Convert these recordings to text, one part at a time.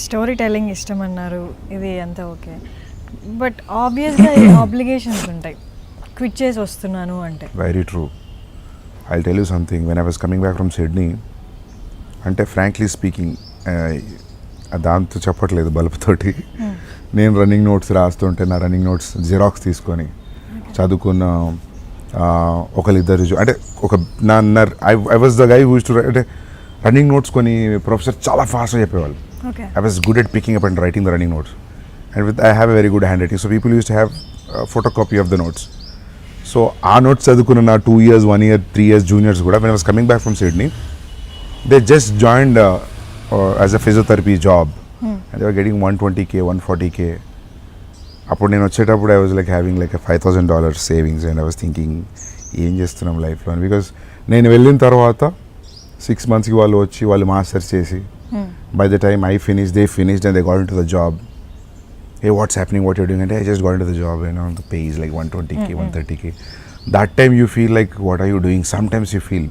Story telling ఇష్టం అన్నారు, ఇది అంతా ఓకే. బట్ ఆబ్వియస్గా ఆబ్లిగేషన్స్ ఉంటాయి క్విట్ చేసి వస్తున్నాను అంటే. Very true. I tell you something. When I was coming back from Sydney, అంటే ఫ్రాంక్లీ స్పీకింగ్, దాంతో చెప్పట్లేదు బలుపుతోటి, నేను రన్నింగ్ నోట్స్ రాస్తుంటే నా రన్నింగ్ నోట్స్ జిరాక్స్ తీసుకొని చదువుకున్న ఒకరిద్దరు, అంటే ఒక నా I was the guy who used to, అంటే రన్నింగ్ నోట్స్ కొన్ని ప్రొఫెసర్ చాలా ఫాస్ట్గా చెప్పేవాళ్ళు. I was good at picking up and writing the running notes, and with I have a very good hand writing. So people use to have photo copy of the notes. So ఆ notes చదువుకున్న నా 2 years, 1 year, 3 years juniors కూడా, when I was coming back from Sydney, they just joined as a physiotherapy job, and they were getting 120K, 140K. అప్పుడు నేను వచ్చేటప్పుడు I was like having like a $5,000 savings, and I was thinking ఏం చేస్తున్నాం లైఫ్లో అని. Because నేను వెళ్ళిన తర్వాత 6 monthsకి వాళ్ళు వచ్చి వాళ్ళు మాస్టర్స్ చేసి, by the time I finished, they finished and they got into the job. Hey, what's happening, what you're doing? And I just got into the job, you know, the pay is like 120K, 130K. That time you feel like what are you doing? Sometimes you feel,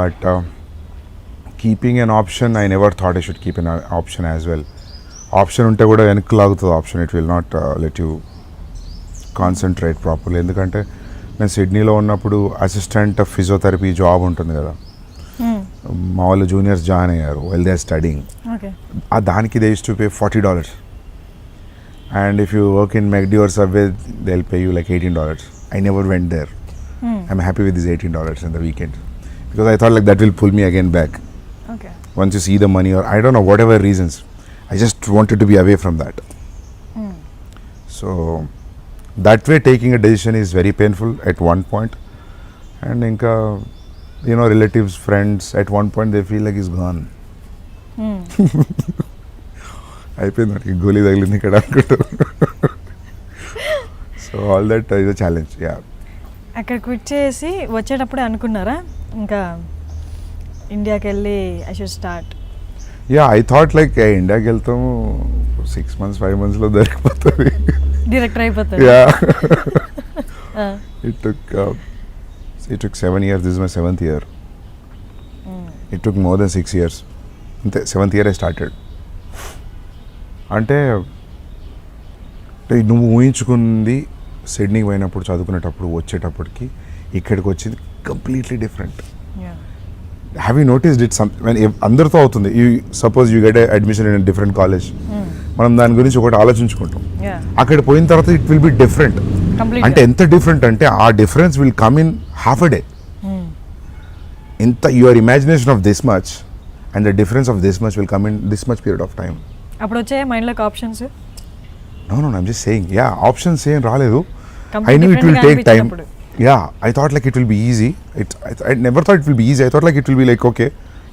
but keeping an option, I never thought I should keep an option as well. Option unte kuda venakku lagutundi option, it will not let you concentrate properly. ఎందుకంటే నేను సిడ్నీలో ఉన్నప్పుడు assistant physiotherapy job ఉంటుంది కదా, మా వాళ్ళు juniors join అయ్యారు well they are studying. దానికి they use to pay $40, and if you work in McD or Subway, they'll pay you like $18. I never went there. I'm happy with these $18 in the weekend, because I thought like that will pull me again back. Once you see the money, or I don't know, whatever reasons, I just wanted to be away from that. So that way taking a decision is very painful at one point, and inka, you know, relatives, friends, at one point they feel like he's gone. అయిపోయింది గోలీ తగిలింది ఇక్కడ అనుకుంటారు. So all that is a challenge. Yeah, అక్కడ quit చేసి వచ్చేటప్పుడే అనుకున్నారా ఇంకా ఇండియాకి వెళ్ళి I should start? Yeah, I thought like ఇండియాకి వెళ్తాము 6 months, 5 monthsలో దొరికిపోతుంది, డైరెక్టర్ అయిపోతుంది. Yeah, it took 7 years. This is my 7th year. It took more than 6 years. అంతే, 7th year I started. అంటే నువ్వు ఊహించుకుంది సిడ్నీకి పోయినప్పుడు చదువుకునేటప్పుడు వచ్చేటప్పటికి ఇక్కడికి వచ్చింది completely different. Have you noticed it? అందరితో అవుతుంది. You suppose you get admission in different college, మనం దాని గురించి ఒకటి ఆలోచించుకుంటాం. అక్కడ పోయిన తర్వాత ఇట్ విల్ బి డిఫరెంట్. అంటే ఎంత డిఫరెంట్ అంటే ఆ difference will come in half a day. ఇంత your imagination of this much and the difference of this much will come in this much period of time. అప్పుడు వచ్చాయి మైండ్లోకి options? No, I'm just saying, yeah, options ఏం రాలేదు. I knew it will take time. Yeah, I thought like it will be easy. I never thought it will be easy. I thought like it will be like, okay,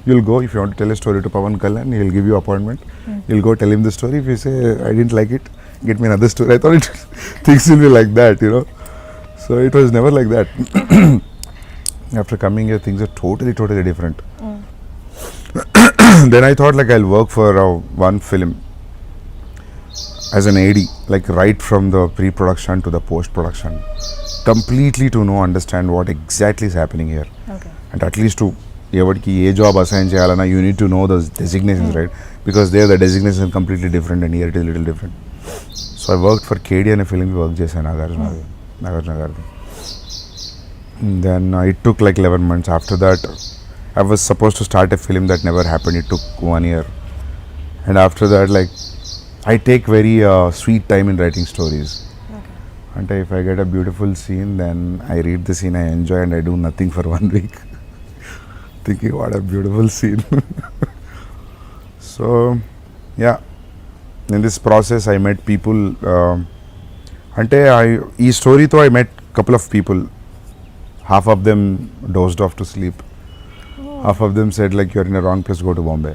you'll go, if you want to tell a story to Pawan Kalyan, he'll give you appointment. You'll go tell him the story. If you say, I didn't like it, get me another story. I thought things will be like that, you know. So it was never like that. After coming here, things are totally different. Then I thought like I'll work for one film as an AD, like right from the pre-production to the post-production, completely to understand what exactly is happening here. And at least to evariki A job assign చేయాలన్నా you need to know those designations, right? Because there the designations are completely different and here it is a little different. So I worked for KD అనే film work చేశాను నాగార్జున గారు. Then it took like 11 months. After that I was supposed to start a film that never happened. It took 1 year. And after that, like, I take very sweet time in writing stories. And if I get a beautiful scene, then I read the scene, I enjoy, and I do nothing for 1 week. Thinking, what a beautiful scene. So, yeah. In this process, I met people. Ee story tho I met couple of people. Half of them dozed off to sleep. Half of them said like, you're in a wrong place, go to Bombay.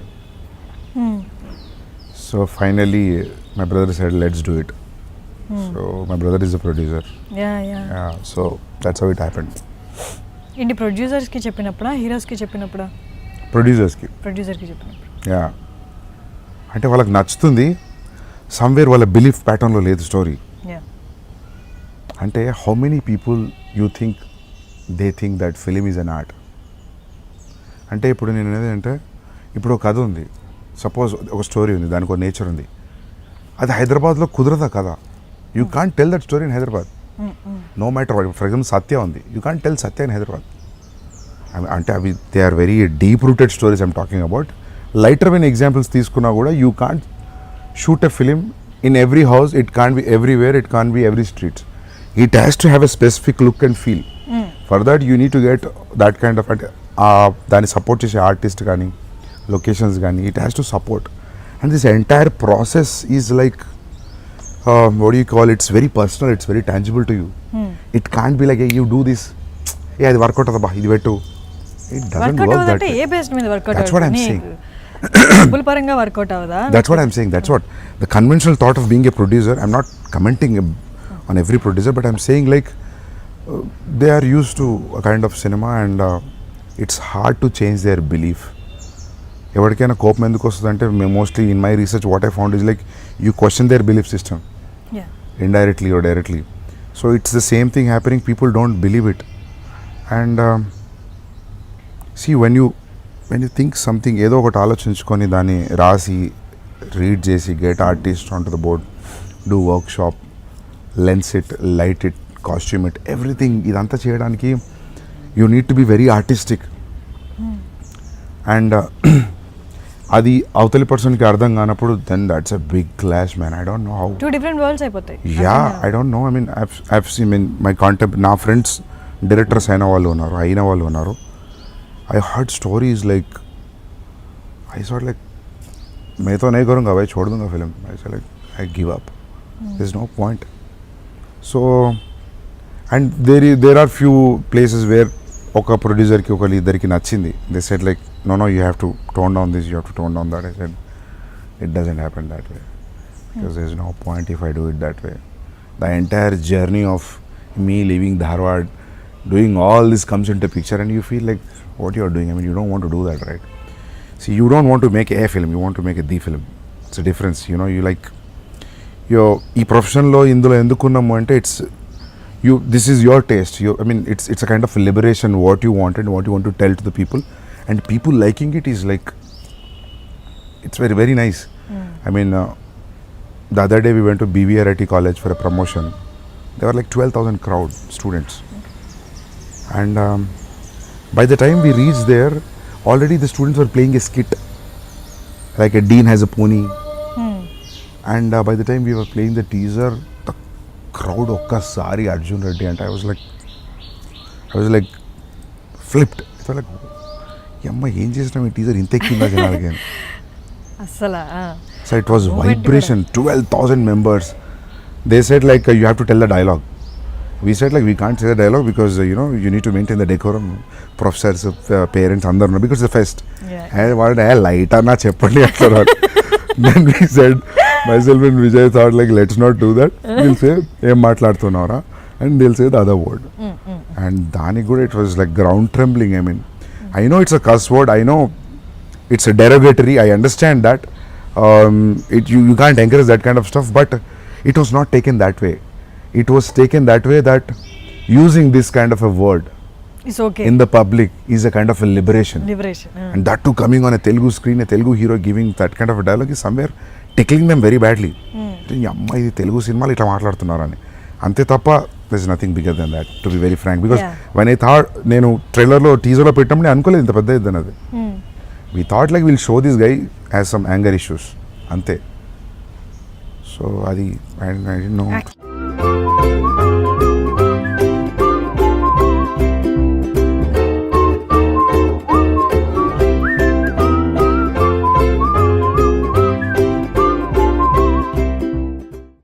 So finally my brother said, let's do it. So my brother is a producer. Yeah, so that's how it happened. ఇంటి producers కి చెప్పినప్పుడా, heroes కి చెప్పినప్పుడా? Producer కి చెప్పినప్పుడు. Yeah, అంటే వాళ్ళకి నచ్చుతుంది, somewhere వాళ్ళ belief ప్యాటర్న్లో లేదు స్టోరీ. అంటే how many people you think they think that film is an art? అంటే ఇప్పుడు నేను అనేది అంటే, ఇప్పుడు ఒక కథ ఉంది, సపోజ్ ఒక స్టోరీ ఉంది, దానికి ఒక నేచర్ ఉంది, అది హైదరాబాద్లో కుదరదా కదా. You can't tell that story in Hyderabad, no matter what. For example Satya ఉంది, you can't tell Satya in Hyderabad. అంటే అవి they are very deep rooted stories I'm talking about. Lighter vein examples తీసుకున్నా కూడా you can't shoot a film in every house, it can't be everywhere, it can't be every streets. It has to have a specific look and feel. For that you need to get that kind of, అంటే దాన్ని support చేసే artist కానీ locations కానీ, it has to support. And this entire process is like what do you call, it's very personal, it's very tangible to you. It can't be like, hey, you do this, yeah, ఇది work out అవుతా, ఇది పెట్టు. It doesn't work that way. ఏ based మీద work out That's what I'm saying. డబ్బుల పరంగా work out అవుదా? That's what I'm saying. That's what the conventional thought of being a producer, I'm not commenting on every producer, but I'm saying like they are used to a kind of cinema and it's hard to change their belief. ఎవరికైనా కోపం ఎందుకు వస్తుంది అంటే, mostly in my research what I found is like you question there belief system indirectly or directly. So it's the same thing happening, people don't believe it. And see, when you think something, ఏదో ఒకటి ఆలోచించుకొని దాన్ని రాసి read చేసి, get artist on to the board, do workshop, lens it, light it, costume it, everything, ఇదంతా చేయడానికి you need to be very artistic. And అది అవతలి పర్సన్కి అర్థం కానప్పుడు then that's a big clash, man. I don't know how. Two different worlds అయిపోతాయి. Yeah, I don't know. I mean I've seen my content, నా friends directors అయిన వాళ్ళు ఉన్నారు. I heard stories like, I short like मैं तो नहीं करूँगा भाई, छोड़ दूंगा फिल्म. ऐसा like I give up, there is no point. So and there are few places where ఒక ప్రొడ్యూసర్కి ఒకళ్ళు ఇద్దరికి నచ్చింది, they said like no you have to tone down this, you have to tone down that. I said it doesn't happen that way, because there is no point if I do it that way. The entire journey of me living Dharwad, doing all this comes into picture and you feel like what you are doing. I mean, you don't want to do that, right? See, you don't want to make a film, you want to make a the film. It's a difference, you know. You like ee profession lo indulo endukunnam ante it's you, this is your taste. I mean, it's a kind of a liberation, what you want and what you want to tell to the people, and people liking it is like, it's very very nice. I mean, the other day we went to BVRIT college for a promotion. There were like 12,000 crowd students, and by the time we reached there, already the students were playing a skit like a dean has a pony. And by the time we were playing the teaser, the crowd okkasari Arjun Reddy, and I was like flipped. I was like, yamma em chestam ee teaser inte kinda janalage asala. So it was vibration, 12,000 members. They said like you have to tell the dialogue. We said like we can't say the dialogue because you need to maintain the decorum. Professors, parents, andaru, because it's a fest. And what light ana cheppandi atla. Then we said, myself and Vijay thought like, let's not do that. We'll say em maatladutunnara, and they'll say the other word. And dani good, it was like ground trembling. I mean, I know it's a cuss word, I know it's a derogatory, I understand that. You can't encourage that kind of stuff, but it was not taken that way. It was taken that way that using this kind of a word is okay in the public is a kind of a liberation. And that too coming on a Telugu screen, a Telugu hero giving that kind of a dialogue is somewhere tickling them very badly. Amma idi Telugu cinema itla maatladutunnarani ante tappa, there is nothing bigger than that, to be very frank. Because when I thought nenu trailer lo teaser lo pettamni anukoledu inta pedda iddana adi. We thought like we'll show this guy has some anger issues ante. So adi I didn't know.